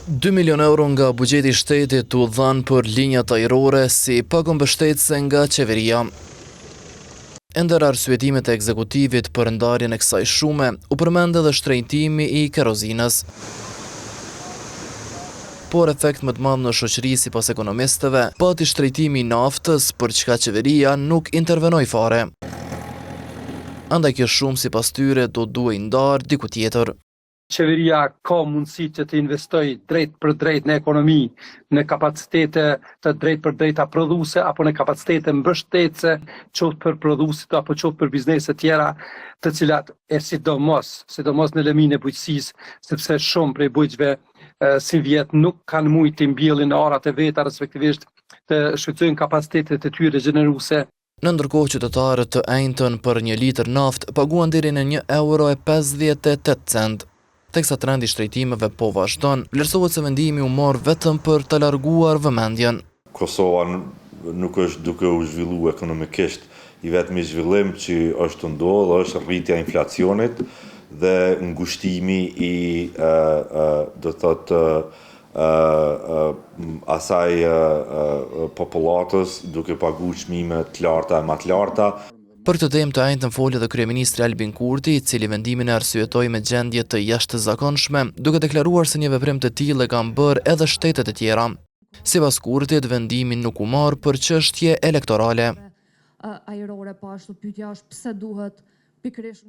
2 milion euro nga buxheti i shtetit u dhanë për linjat ajrore si pagumbështetëse nga qeveria. Ndër arsyetimet e ekzekutivit për ndarjen e kësaj shume u përmend edhe shtrejtimi i kerozinës. Por efekt më të madh në shoqëri sipas ekonomistëve pati shtrejtimi i naftës, për çka qeveria nuk intervenoi fare. Andaj kjo shumë sipas tyre do duhej ndarë diku tjetër. Qeveria ka mundësi që të investoj drejt për drejt në ekonomi, në kapacitete të drejt për drejta prodhuese apo në kapacitete mbështetëse, qoftë për prodhuesit apo qoftë për biznese tjera, të cilat sidomos në lëmin e bujqësisë, sepse shumë prej bujqëve si vjet nuk kanë mujt të mbjellin arat e veta, respektivisht të shfrytëzojnë kapacitetet e tyre gjeneruese. Në ndërkohë qytetarët të enjtën për 1 litër naftë paguan deri në €1.58, teksa trendi i shtrejtimeve po vazhdon, vlerësohet se vendimi u morë vetëm për të larguar vëmendjen. Kosova nuk është duke u zhvilluar ekonomikisht, i vetmi zhvillim që është ndodhur është rritja e inflacionit dhe ngushtimi i do thotë asaj popullatës duke paguar çmime të larta e më të larta. Për këtë temë të enjtën foli edhe kryeministri Albin Kurti, i cili vendimin e arsyetoi me gjendje të jashtëzakonshme, duke deklaruar se një veprim të tillë e kanë bërë edhe shtetet e tjera. Sipas Kurtit, vendimin nuk u marr për çështje elektorale. Ajrore, po ashtu pyetja është pse duhet pikërisht